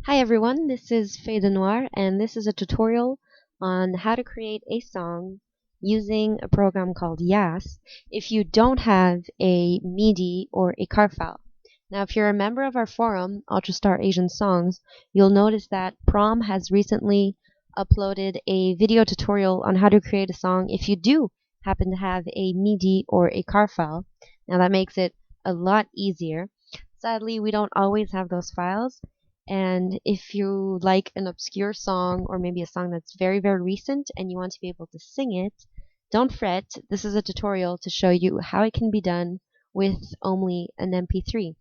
Hi everyone, this is Fawe Denoir, and this is a tutorial on how to create a song using a program called Yass if you don't have a Midi or a CAR file. Now, if you're a member of our forum, Ultrastar Asian Songs, you'll notice that Prom has recently uploaded a video tutorial on how to create a song if you do happen to have a Midi or a CAR file. Now, that makes it a lot easier. Sadly, we don't always have those files. And if you like an obscure song or maybe a song that's very, very recent and you want to be able to sing it, don't fret. This is a tutorial to show you how it can be done with only an MP3.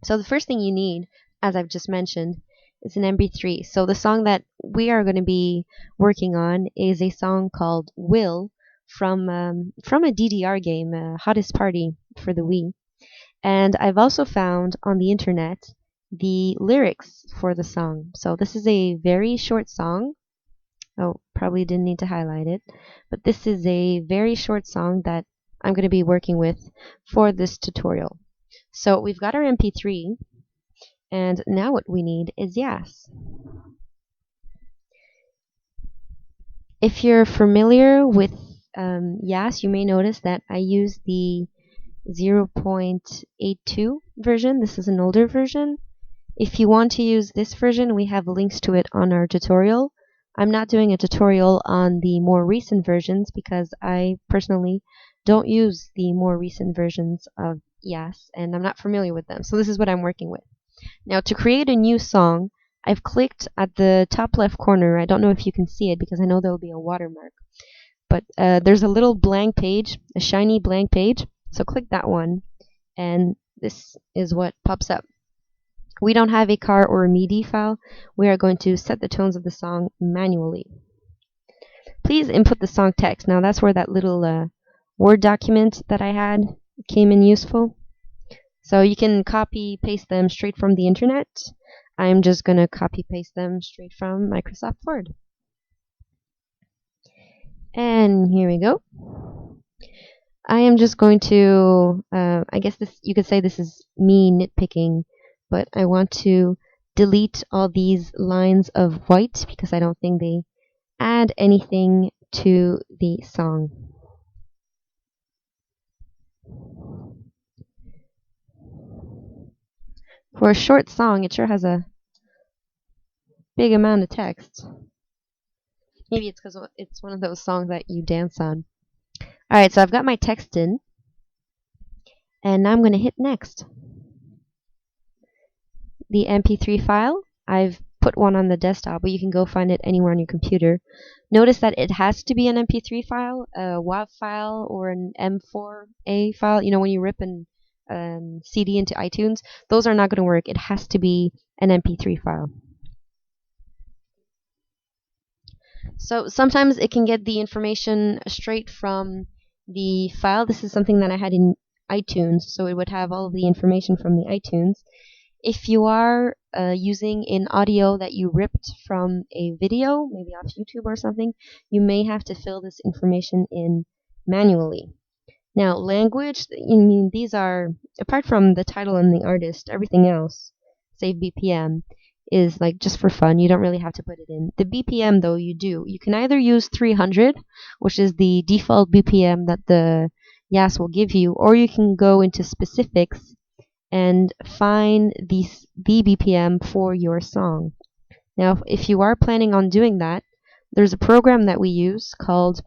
So the first thing you need, as I've just mentioned, is an MP3. So the song that we are going to be working on is a song called Will from a DDR game, Hottest Party for the Wii. And I've also found on the internet the lyrics for the song. So this is a very short song. Oh, probably didn't need to highlight it. But this is a very short song that I'm going to be working with for this tutorial. So we've got our MP3, and now what we need is Yass. If you're familiar with Yass, you may notice that I use the 0.82 version. This is an older version. If you want to use this version, we have links to it on our tutorial. I'm not doing a tutorial on the more recent versions because I personally don't use the more recent versions of Yass, and I'm not familiar with them. So this is what I'm working with. Now, to create a new song, I've clicked at the top left corner. I don't know if you can see it because I know there will be a watermark. But there's a little blank page, a shiny blank page. So click that one, and this is what pops up. We don't have a CAR or a Midi file. We are going to set the tones of the song manually. Please input the song text. Now that's where that little Word document that I had came in useful. So you can copy paste them straight from the internet. I'm just going to copy paste them straight from Microsoft Word. And here we go. I am just going to, I guess this, you could say this is me nitpicking, but I want to delete all these lines of white because I don't think they add anything to the song. For a short song, it sure has a big amount of text. Maybe it's because it's one of those songs that you dance on. Alright, so I've got my text in, and now I'm going to hit next. The MP3 file, I've put one on the desktop, but you can go find it anywhere on your computer. Notice that it has to be an MP3 file, a WAV file, or an M4A file. You know, when you rip an CD into iTunes, those are not going to work. It has to be an MP3 file. So sometimes it can get the information straight from the file. This is something that I had in iTunes, so it would have all of the information from the iTunes. If you are using an audio that you ripped from a video, maybe off YouTube or something, you may have to fill this information in manually. Now, language, I mean, these are, apart from the title and the artist, everything else, save BPM, is like just for fun. You don't really have to put it in. The BPM, though, you do. You can either use 300, which is the default BPM that the Yass will give you, or you can go into specifics and find the BPM for your song. Now, if you are planning on doing that, there's a program that we use called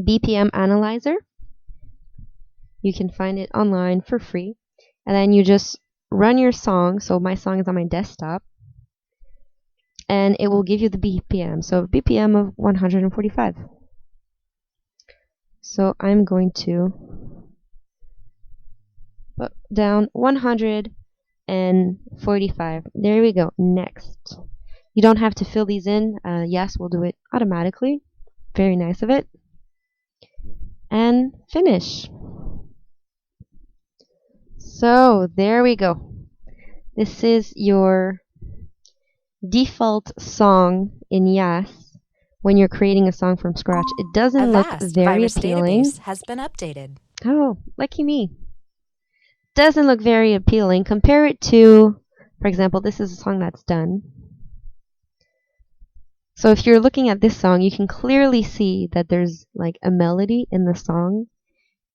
BPM Analyzer. You can find it online for free. And then you just run your song. So my song is on my desktop. And it will give you the BPM. So BPM of 145. So I'm going to put down 145. There we go. Next. You don't have to fill these in. Yass will do it automatically. Very nice of it. And finish. So there we go. This is your default song in Yass when you're creating a song from scratch. It doesn't look very appealing. Database has been updated. Oh, lucky me. Doesn't look very appealing. Compare it to, for example, this is a song that's done. So if you're looking at this song, you can clearly see that there's like a melody in the song,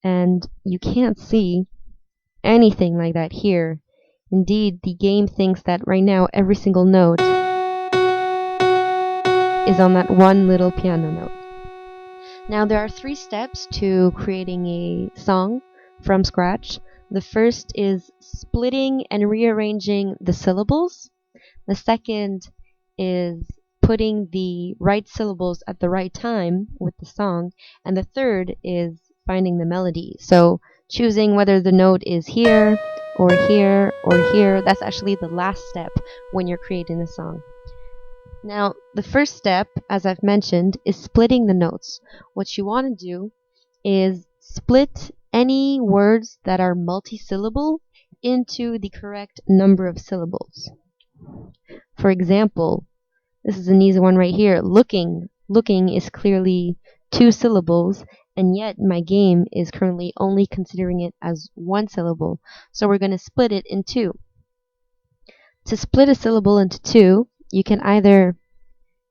and you can't see anything like that here. Indeed, the game thinks that right now every single note is on that one little piano note. Now there are 3 steps to creating a song from scratch. The first is splitting and rearranging the syllables. The second is putting the right syllables at the right time with the song. And the third is finding the melody. So choosing whether the note is here or here or here. That's actually the last step when you're creating a song. Now, the first step, as I've mentioned, is splitting the notes. What you want to do is split any words that are multi-syllable into the correct number of syllables. For example, this is an easy one right here. Looking. Looking is clearly 2 syllables, and yet my game is currently only considering it as 1 syllable. So we're going to split it in 2. To split a syllable into 2, you can either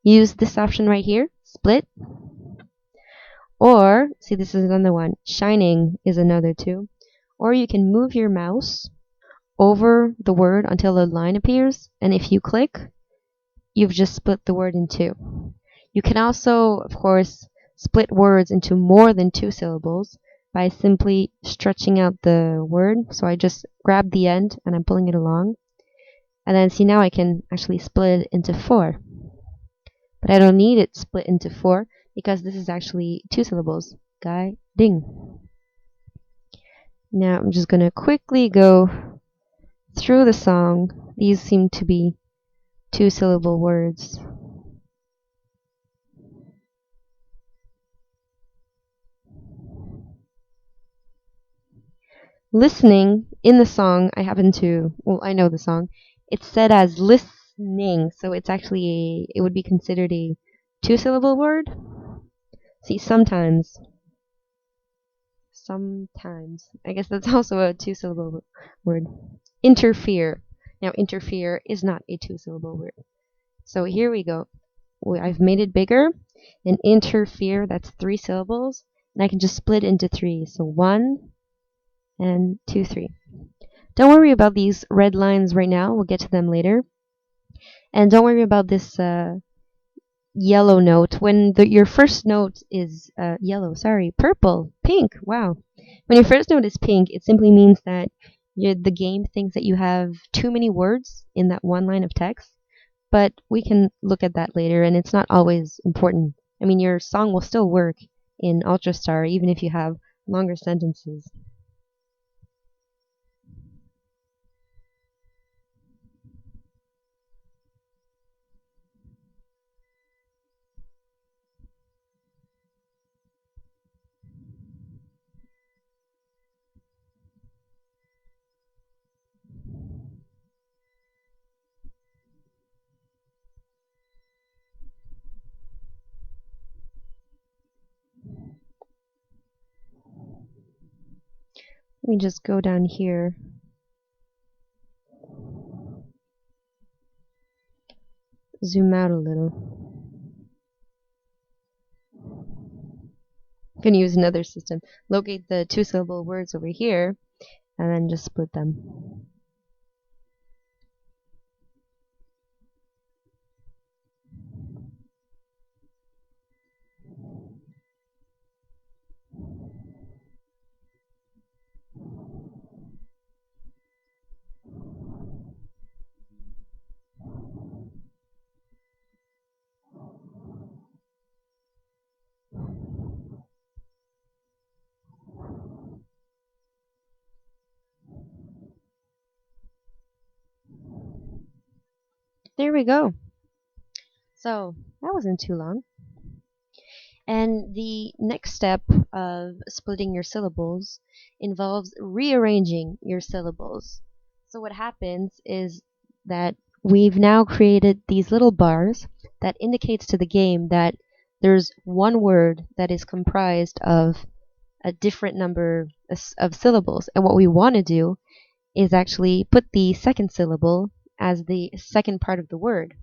use this option right here, split, or, see, this is another one, shining is another too, or you can move your mouse over the word until a line appears, and if you click, you've just split the word in 2. You can also, of course, split words into more than 2 syllables by simply stretching out the word. So I just grab the end and I'm pulling it along, and then see, now I can actually split it into 4. But I don't need it split into 4 because this is actually 2 syllables. Guy, ding. Now I'm just going to quickly go through the song. These seem to be 2-syllable words. Listening in the song, I know the song. It's said as listening, so it's actually it would be considered a 2-syllable word. See, sometimes. I guess that's also a 2-syllable word. Interfere. Now, interfere is not a 2-syllable word. So here we go. I've made it bigger. And interfere, that's 3 syllables. And I can just split into 3. So 1 and 2, 3. Don't worry about these red lines right now. We'll get to them later. And don't worry about this yellow note. When your first note is purple, pink, wow. When your first note is pink, it simply means that the game thinks that you have too many words in that one line of text, but we can look at that later, and it's not always important. I mean, your song will still work in Ultrastar even if you have longer sentences. Let me just go down here. Zoom out a little. I'm going to use another system. Locate the 2-syllable words over here, and then just split them. There we go. So that wasn't too long. And the next step of splitting your syllables involves rearranging your syllables. So what happens is that we've now created these little bars that indicates to the game that there's one word that is comprised of a different number of syllables. And what we want to do is actually put the second syllable as the second part of the word.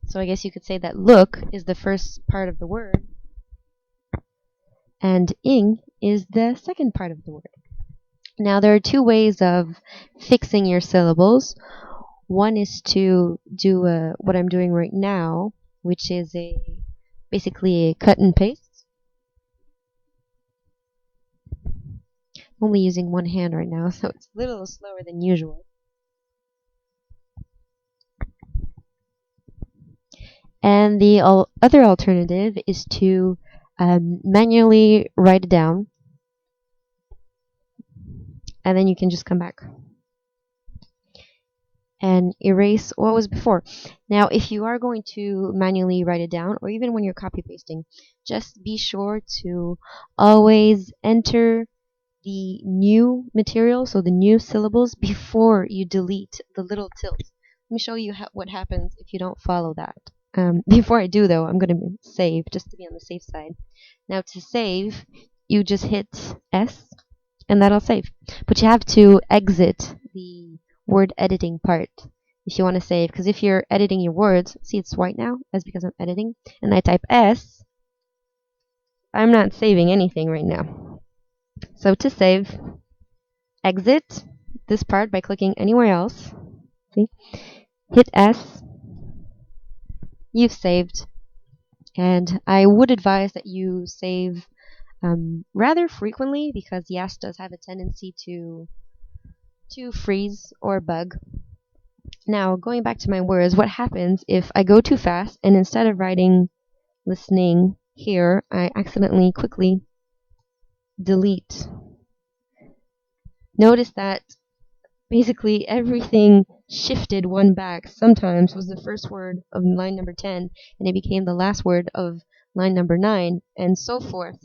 So I guess you could say that look is the first part of the word, and ing is the second part of the word. Now, there are two ways of fixing your syllables. One is to do what I'm doing right now, which is basically a cut and paste. I'm only using one hand right now, so it's a little slower than usual. And the other alternative is to manually write it down, and then you can just come back and erase what was before. Now, if you are going to manually write it down, or even when you're copy pasting, just be sure to always enter the new material, so the new syllables, before you delete the little tilts. Let me show you what happens if you don't follow that. Before I do, though, I'm going to save just to be on the safe side. Now, to save, you just hit S, and that'll save. But you have to exit the word editing part if you want to save, because if you're editing your words, see it's white now, that's because I'm editing, and I type S, I'm not saving anything right now. So to save, exit this part by clicking anywhere else. See? Hit S. You've saved. And I would advise that you save rather frequently, because Yass does have a tendency to freeze or bug. Now, going back to my words, what happens if I go too fast and instead of writing listening here, I accidentally quickly delete? Notice that basically everything shifted one back. Sometimes was the first word of line number 10 and it became the last word of line number 9, and so forth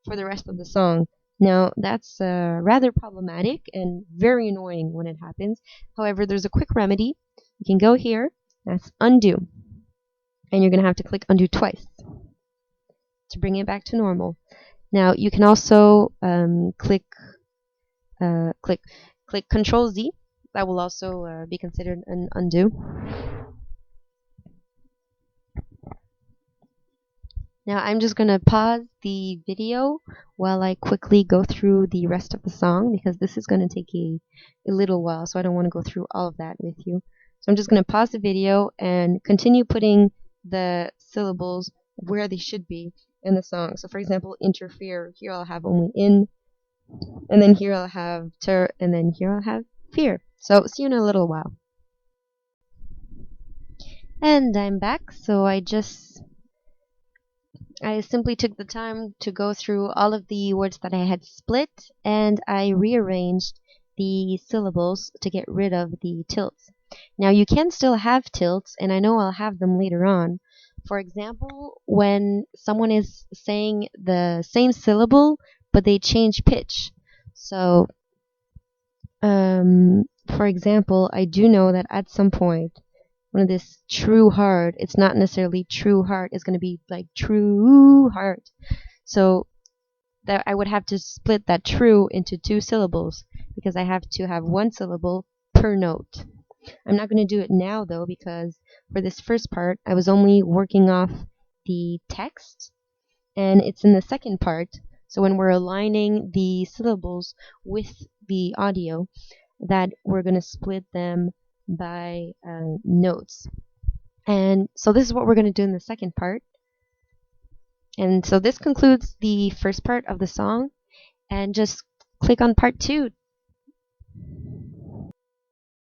for the rest of the song. Now, that's rather problematic and very annoying when it happens. However, there's a quick remedy. You can go here, that's undo, and you're going to have to click undo twice to bring it back to normal. Now, you can also click Control Z. That will also be considered an undo. Now I'm just going to pause the video while I quickly go through the rest of the song, because this is going to take a little while, so I don't want to go through all of that with you. So I'm just going to pause the video and continue putting the syllables where they should be in the song. So for example, interfere, here I'll have only in, and then here I'll have ter, and then here I'll have fear. So see you in a little while. And I'm back. So I simply took the time to go through all of the words that I had split, and I rearranged the syllables to get rid of the tilts. Now you can still have tilts, and I know I'll have them later on. For example, when someone is saying the same syllable, but they change pitch. So, for example, I do know that at some point, one of this true heart, it's not necessarily true heart, it's going to be like true heart. So that I would have to split that true into 2 syllables, because I have to have 1 syllable per note. I'm not going to do it now though, because for this first part I was only working off the text, and it's in the second part. So when we're aligning the syllables with the audio, that we're going to split them by notes. And so this is what we're going to do in the second part. And so this concludes the first part of the song, and just click on part 2